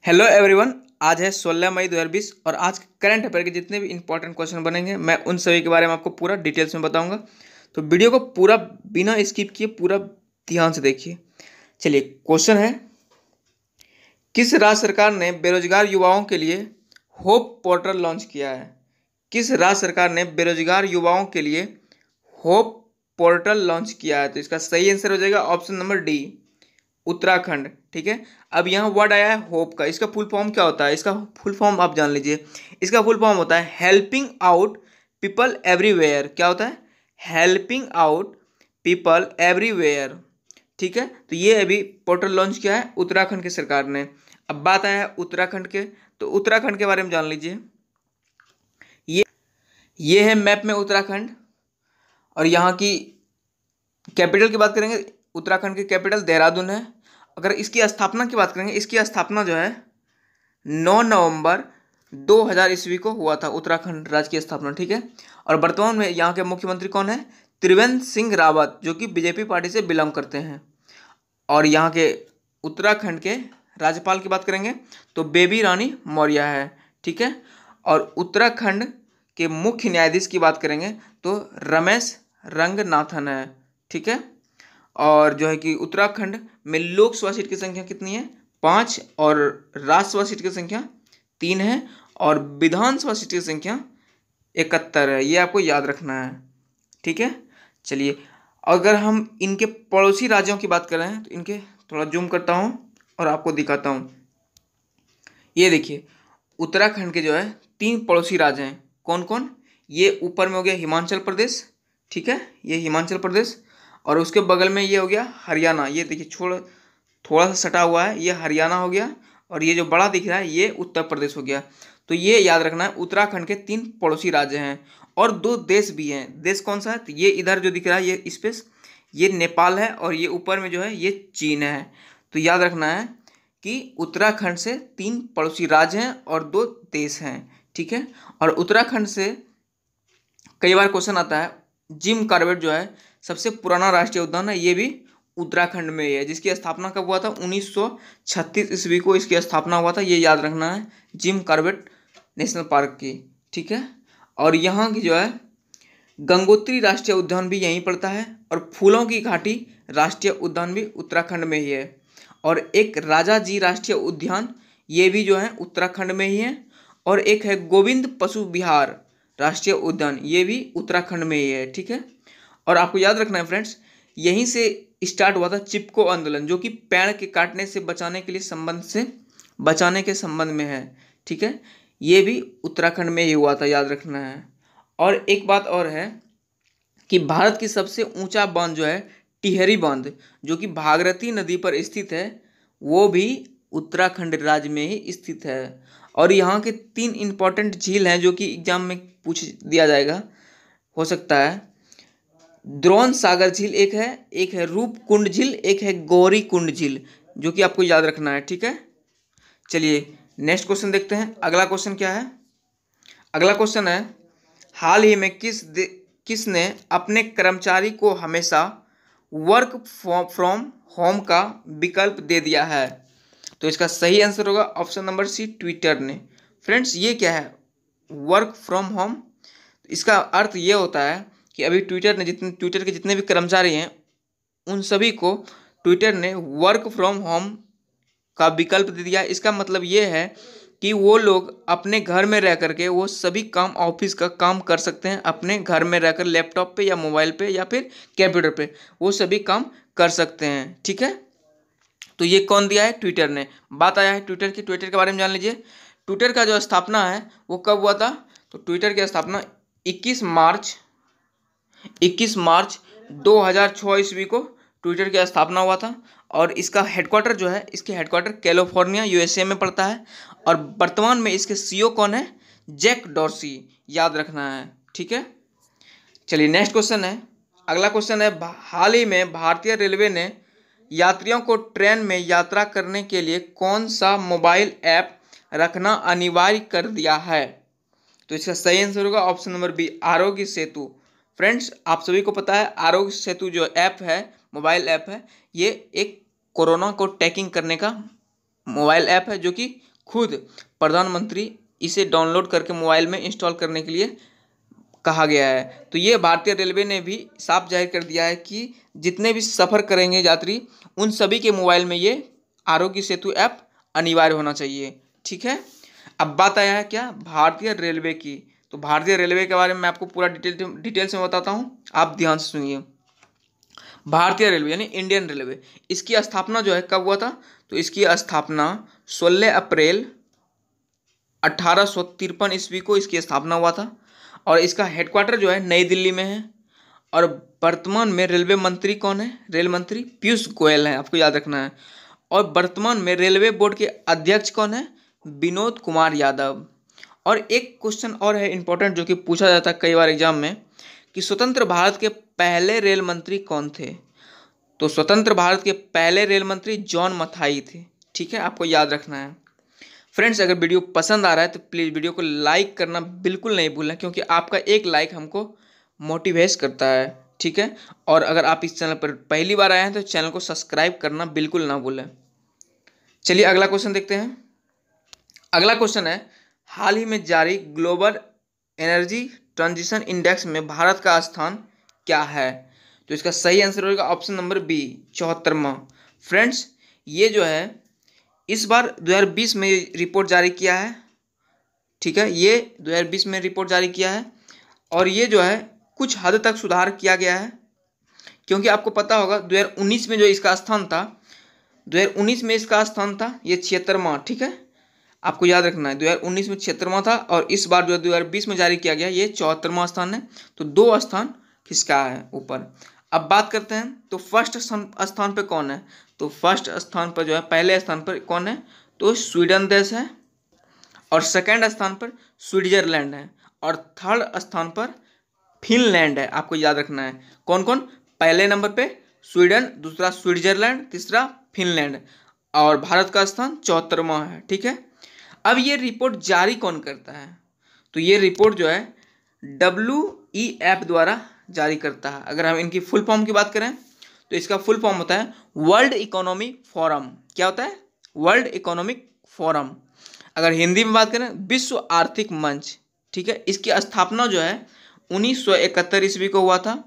Hello everyone. आज है 16 मई 2020 और आज करंट अफेयर के जितने भी इंपॉर्टेंट क्वेश्चन बनेंगे मैं उन सभी के बारे में आपको पूरा डिटेल्स में बताऊंगा। तो वीडियो को पूरा बिना स्किप किए पूरा ध्यान से देखिए। चलिए, क्वेश्चन है, किस राज्य सरकार ने बेरोजगार युवाओं के लिए होप पोर्टल लॉन्च किया है? किस राज्य सरकार ने बेरोजगार युवाओं के लिए होप पोर्टल लॉन्च किया है? तो इसका सही आंसर हो जाएगा ऑप्शन नंबर डी, उत्तराखंड। ठीक है। अब यहाँ वर्ड आया है होप का, इसका फुल फॉर्म क्या होता है? इसका फुल फॉर्म आप जान लीजिए। इसका फुल फॉर्म होता है हेल्पिंग आउट पीपल एवरीवेयर। क्या होता है? Helping out people everywhere. ठीक है। तो ये अभी पोर्टल लॉन्च किया है उत्तराखंड की सरकार ने। अब बात आया है उत्तराखंड के, तो उत्तराखंड के बारे में जान लीजिए। ये है मैप में उत्तराखंड, और यहाँ की कैपिटल की बात करेंगे, उत्तराखंड की कैपिटल देहरादून है। अगर इसकी स्थापना की बात करेंगे, इसकी स्थापना जो है 9 नवंबर 2000 ईस्वी को हुआ था, उत्तराखंड राज्य की स्थापना। ठीक है। और वर्तमान में यहाँ के मुख्यमंत्री कौन है? त्रिवेंद्र सिंह रावत, जो कि बीजेपी पार्टी से बिलोंग करते हैं। और यहाँ के उत्तराखंड के राज्यपाल की बात करेंगे तो बेबी रानी मौर्य है। ठीक है। और उत्तराखंड के मुख्य न्यायाधीश की बात करेंगे तो रमेश रंगनाथन है। ठीक है। और जो है कि उत्तराखंड में लोकसभा सीट की संख्या कितनी है? 5, और राज्यसभा सीट की संख्या 3 है, और विधानसभा सीट की संख्या 71 है। ये आपको याद रखना है। ठीक है। चलिए, अगर हम इनके पड़ोसी राज्यों की बात कर रहे हैं तो इनके थोड़ा जूम करता हूँ और आपको दिखाता हूँ। ये देखिए, उत्तराखंड के जो है 3 पड़ोसी राज्य हैं। कौन कौन? ये ऊपर में हो गया हिमाचल प्रदेश। ठीक है, ये हिमाचल प्रदेश। और उसके बगल में ये हो गया हरियाणा। ये देखिए थोड़ा सा सटा हुआ है, ये हरियाणा हो गया। और ये जो बड़ा दिख रहा है ये उत्तर प्रदेश हो गया। तो ये याद रखना है, उत्तराखंड के 3 पड़ोसी राज्य हैं और 2 देश भी हैं। देश कौन सा है? तो ये इधर जो दिख रहा है ये स्पेस, ये नेपाल है, और ये ऊपर में जो है ये चीन है। तो याद रखना है कि उत्तराखंड से 3 पड़ोसी राज्य हैं और 2 देश हैं। ठीक है। और उत्तराखंड से कई बार क्वेश्चन आता है, जिम कॉर्बेट जो है सबसे पुराना राष्ट्रीय उद्यान है, ये भी उत्तराखंड में ही है, जिसकी स्थापना कब हुआ था? 1936 ईस्वी को इसकी स्थापना हुआ था। ये याद रखना है, जिम कॉर्बेट नेशनल पार्क की। ठीक है। और यहाँ की जो है गंगोत्री राष्ट्रीय उद्यान भी यहीं पड़ता है, और फूलों की घाटी राष्ट्रीय उद्यान भी उत्तराखंड में ही है। और एक राजा जी राष्ट्रीय उद्यान, ये भी जो है उत्तराखंड में ही है। और एक है गोविंद पशु विहार राष्ट्रीय उद्यान, ये भी उत्तराखंड में ही है। ठीक है। और आपको याद रखना है फ्रेंड्स, यहीं से स्टार्ट हुआ था चिपको आंदोलन, जो कि पेड़ के काटने से बचाने के लिए बचाने के संबंध में है। ठीक है। ये भी उत्तराखंड में ही हुआ था, याद रखना है। और एक बात और है कि भारत की सबसे ऊंचा बांध जो है टिहरी बांध, जो कि भागीरथी नदी पर स्थित है, वो भी उत्तराखंड राज्य में ही स्थित है। और यहाँ के 3 इंपॉर्टेंट झील हैं जो कि एग्जाम में पूछ दिया जाएगा, हो सकता है। द्रोण सागर झील एक है रूपकुंड झील, एक है गौरी कुंड झील, जो कि आपको याद रखना है। ठीक है। चलिए, नेक्स्ट क्वेश्चन देखते हैं। अगला क्वेश्चन क्या है? अगला क्वेश्चन है, हाल ही में किसने अपने कर्मचारी को हमेशा वर्क फ्रॉम होम का विकल्प दे दिया है? तो इसका सही आंसर होगा ऑप्शन नंबर सी, ट्विटर ने। फ्रेंड्स, ये क्या है वर्क फ्रॉम होम? इसका अर्थ ये होता है कि अभी ट्विटर के जितने भी कर्मचारी हैं उन सभी को ट्विटर ने वर्क फ्रॉम होम का विकल्प दे दिया। इसका मतलब ये है कि वो लोग अपने घर में रह करके वो सभी काम, ऑफिस का काम कर सकते हैं। अपने घर में रहकर लैपटॉप पे या मोबाइल पे या फिर कंप्यूटर पे वो सभी काम कर सकते हैं। ठीक है। तो ये कौन दिया है? ट्विटर ने। बात आया है ट्विटर की, ट्विटर के बारे में जान लीजिए। ट्विटर का जो स्थापना है वो कब हुआ था? तो ट्विटर की स्थापना 21 मार्च 2006 ईस्वी को ट्विटर की स्थापना हुआ था। और इसका हेडक्वार्टर जो है, इसके हेडक्वार्टर कैलिफोर्निया यूएसए में पड़ता है। और वर्तमान में इसके सीईओ कौन है? जैक डॉर्सी, याद रखना है। ठीक है। चलिए, नेक्स्ट क्वेश्चन है। अगला क्वेश्चन है, हाल ही में भारतीय रेलवे ने यात्रियों को ट्रेन में यात्रा करने के लिए कौन सा मोबाइल ऐप रखना अनिवार्य कर दिया है? तो इसका सही आंसर होगा option number B, Aarogya Setu. Friends, आप सभी को पता है आरोग्य सेतु जो ऐप है, मोबाइल ऐप है, ये एक कोरोना को ट्रैकिंग करने का मोबाइल ऐप है, जो कि खुद प्रधानमंत्री इसे डाउनलोड करके मोबाइल में इंस्टॉल करने के लिए कहा गया है। तो ये भारतीय रेलवे ने भी साफ जाहिर कर दिया है कि जितने भी सफ़र करेंगे यात्री उन सभी के मोबाइल में ये आरोग्य सेतु ऐप अनिवार्य होना चाहिए। ठीक है, अब बात आया है क्या, भारतीय रेलवे की। तो भारतीय रेलवे के बारे में मैं आपको पूरा डिटेल्स में बताता हूँ, आप ध्यान से सुनिए। भारतीय रेलवे यानी इंडियन रेलवे, इसकी स्थापना जो है कब हुआ था, तो इसकी स्थापना 16 अप्रैल 1853 ईस्वी को इसकी स्थापना हुआ था और इसका हेडक्वार्टर जो है नई दिल्ली में है। और वर्तमान में रेलवे मंत्री कौन है, रेल मंत्री पीयूष गोयल हैं, आपको याद रखना है। और वर्तमान में रेलवे बोर्ड के अध्यक्ष कौन है, विनोद कुमार यादव। और एक क्वेश्चन और है इंपॉर्टेंट जो कि पूछा जाता है कई बार एग्जाम में कि स्वतंत्र भारत के पहले रेल मंत्री कौन थे। तो स्वतंत्र भारत के पहले रेल मंत्री जॉन मथाई थे। ठीक है, आपको याद रखना है। फ्रेंड्स, अगर वीडियो पसंद आ रहा है तो प्लीज़ वीडियो को लाइक करना बिल्कुल नहीं भूलना, क्योंकि आपका एक लाइक हमको मोटिवेट करता है। ठीक है, और अगर आप इस चैनल पर पहली बार आए हैं तो चैनल को सब्सक्राइब करना बिल्कुल ना भूलें। चलिए अगला क्वेश्चन देखते हैं। अगला क्वेश्चन है, हाल ही में जारी ग्लोबल एनर्जी ट्रांजिशन इंडेक्स में भारत का स्थान क्या है। तो इसका सही आंसर होगा ऑप्शन नंबर बी, 74वां। फ्रेंड्स, ये जो है इस बार 2020 में रिपोर्ट जारी किया है। ठीक है, ये 2020 में रिपोर्ट जारी किया है और ये जो है कुछ हद तक सुधार किया गया है, क्योंकि आपको पता होगा 2019 में जो इसका स्थान था, 2019 में इसका स्थान था ये 76वां। ठीक है, आपको याद रखना है 2019 में 76वां था और इस बार जो 2020 में जारी किया गया ये 74वां स्थान है। तो 2 स्थान खिसका है ऊपर। अब बात करते हैं तो फर्स्ट स्थान पे कौन है। तो फर्स्ट स्थान पर जो है, पहले स्थान पर कौन है, तो स्वीडन देश है। और सेकंड स्थान पर स्विट्जरलैंड है और थर्ड स्थान पर फिनलैंड है। आपको याद रखना है कौन कौन, पहले नंबर पे स्वीडन, दूसरा स्विट्जरलैंड, तीसरा फिनलैंड और भारत का स्थान 74वां है। ठीक है, अब ये रिपोर्ट जारी कौन करता है। तो ये रिपोर्ट जो है WEF द्वारा जारी करता है। अगर हम इनकी फुल फॉर्म की बात करें तो इसका फुल फॉर्म होता है वर्ल्ड इकोनॉमिक फोरम। क्या होता है, वर्ल्ड इकोनॉमिक फोरम। अगर हिंदी में बात करें, विश्व आर्थिक मंच। ठीक है, इसकी स्थापना जो है 1971 ईस्वी को हुआ था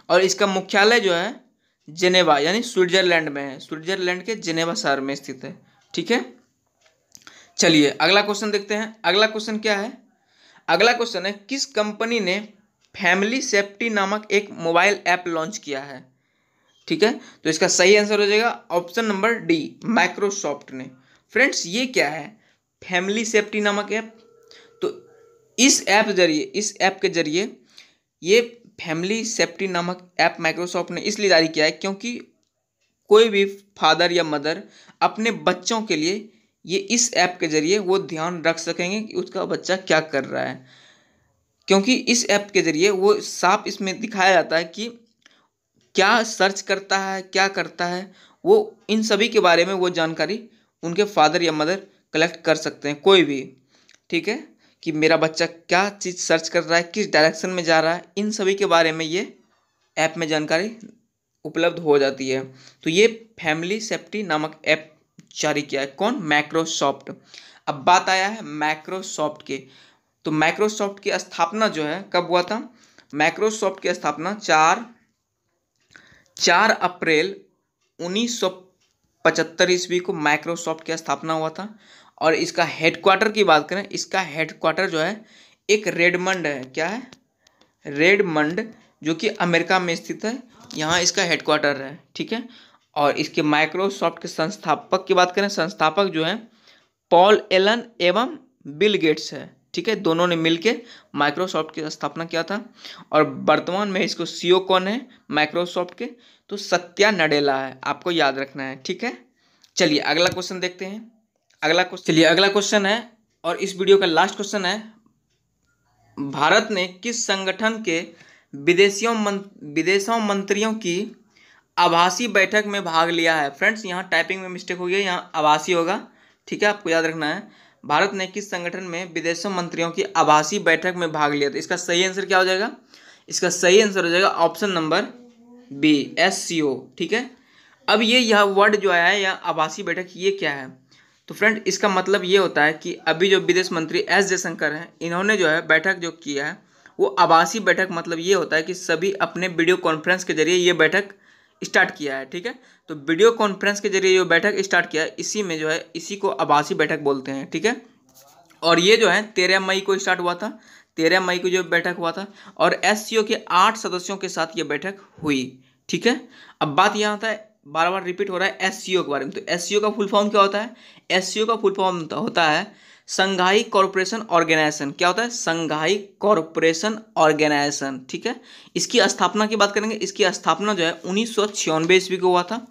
और इसका मुख्यालय जो है जेनेवा यानी स्विट्जरलैंड में है। स्विट्जरलैंड के जेनेवा शहर में स्थित है। ठीक है, चलिए अगला क्वेश्चन देखते हैं। अगला क्वेश्चन क्या है, अगला क्वेश्चन है, किस कंपनी ने फैमिली सेफ्टी नामक एक मोबाइल ऐप लॉन्च किया है। ठीक है, तो इसका सही आंसर हो जाएगा ऑप्शन नंबर डी, माइक्रोसॉफ्ट ने। फ्रेंड्स, ये क्या है फैमिली सेफ्टी नामक ऐप। तो इस ऐप के जरिए ये फैमिली सेफ्टी नामक ऐप माइक्रोसॉफ्ट ने इसलिए जारी किया है क्योंकि कोई भी फादर या मदर अपने बच्चों के लिए ये इस ऐप के जरिए वो ध्यान रख सकेंगे कि उसका बच्चा क्या कर रहा है, क्योंकि इस ऐप के जरिए वो साफ इसमें दिखाया जाता है कि क्या सर्च करता है, क्या करता है, वो इन सभी के बारे में वो जानकारी उनके फादर या मदर कलेक्ट कर सकते हैं, कोई भी। ठीक है, कि मेरा बच्चा क्या चीज़ सर्च कर रहा है, किस डायरेक्शन में जा रहा है, इन सभी के बारे में ये ऐप में जानकारी उपलब्ध हो जाती है। तो ये फैमिली सेफ्टी नामक ऐप जारी किया है कौन, माइक्रोसॉफ्ट। अब बात आया है माइक्रोसॉफ्ट के। तो माइक्रोसॉफ्ट की स्थापना जो है कब हुआ था, माइक्रोसॉफ्ट की स्थापना 4 अप्रैल 1975 ईस्वी को माइक्रोसॉफ्ट की स्थापना हुआ था। और इसका हेडक्वार्टर की बात करें, इसका हेडक्वार्टर जो है एक रेडमंड है। क्या है, रेडमंड, जो कि अमेरिका में स्थित है, यहाँ इसका हेडक्वार्टर है। ठीक है, और इसके माइक्रोसॉफ्ट के संस्थापक की बात करें, संस्थापक जो है पॉल एलन एवं बिल गेट्स है। ठीक है, दोनों ने मिलके माइक्रोसॉफ्ट की स्थापना किया था। और वर्तमान में इसको CEO कौन है माइक्रोसॉफ्ट के, तो सत्या नडेला है, आपको याद रखना है। ठीक है, चलिए अगला क्वेश्चन देखते हैं। अगला क्वेश्चन है और इस वीडियो का लास्ट क्वेश्चन है, भारत ने किस संगठन के विदेशों मंत्रियों की आभासी बैठक में भाग लिया है। फ्रेंड्स, यहाँ टाइपिंग में मिस्टेक हो गई, यहाँ आभासी होगा। ठीक है, आपको याद रखना है, भारत ने किस संगठन में विदेशों मंत्रियों की आभासी बैठक में भाग लिया था। इसका सही आंसर क्या हो जाएगा, इसका सही आंसर हो जाएगा ऑप्शन नंबर बी, SCO। ठीक है, अब यह वर्ड जो आया है या आभासी बैठक, ये क्या है, तो फ्रेंड इसका मतलब ये होता है कि अभी जो विदेश मंत्री एस जयशंकर हैं, इन्होंने जो है बैठक जो किया है वो आभासी बैठक, मतलब ये होता है कि सभी अपने वीडियो कॉन्फ्रेंस के जरिए ये बैठक स्टार्ट किया है। ठीक है, तो वीडियो कॉन्फ्रेंस के जरिए जो बैठक स्टार्ट किया है, इसी में जो है इसी को आभासी बैठक बोलते हैं। ठीक है, और ये जो है 13 मई को स्टार्ट हुआ था, 13 मई को जो बैठक हुआ था, और एससीओ के 8 सदस्यों के साथ ये बैठक हुई। ठीक है, अब बात यहाँ आता है, बार बार रिपीट हो रहा है एससीओ के बारे में, तो एससीओ का फुल फॉर्म क्या होता है? एससीओ का फुल फॉर्म होता है संघाई कॉरपोरेशन ऑर्गेनाइजेशन। क्या होता है? Shanghai corporation organisation. ठीक है, इसकी स्थापना की बात करेंगे, इसकी स्थापना जो है 1996 ईस्वी को हुआ था।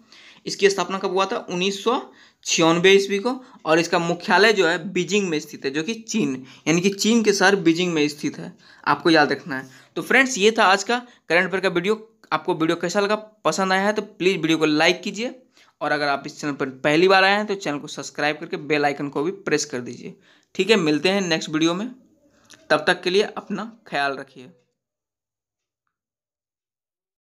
इसकी स्थापना कब हुआ था? 1996 ईस्वी को, और इसका मुख्यालय जो है बीजिंग में स्थित है, जो कि चीन, यानी कि चीन के शहर बीजिंग में स्थित है, आपको याद रखना है। तो फ्रेंड्स ये था आज का करंट अफेयर का वीडियो। आपको वीडियो कैसा लगा, पसंद आया है तो प्लीज़ वीडियो को लाइक कीजिए, और अगर आप इस चैनल पर पहली बार आए हैं तो चैनल को सब्सक्राइब करके बेल आइकन को भी प्रेस कर दीजिए। ठीक है, मिलते हैं नेक्स्ट वीडियो में, तब तक के लिए अपना ख्याल रखिए।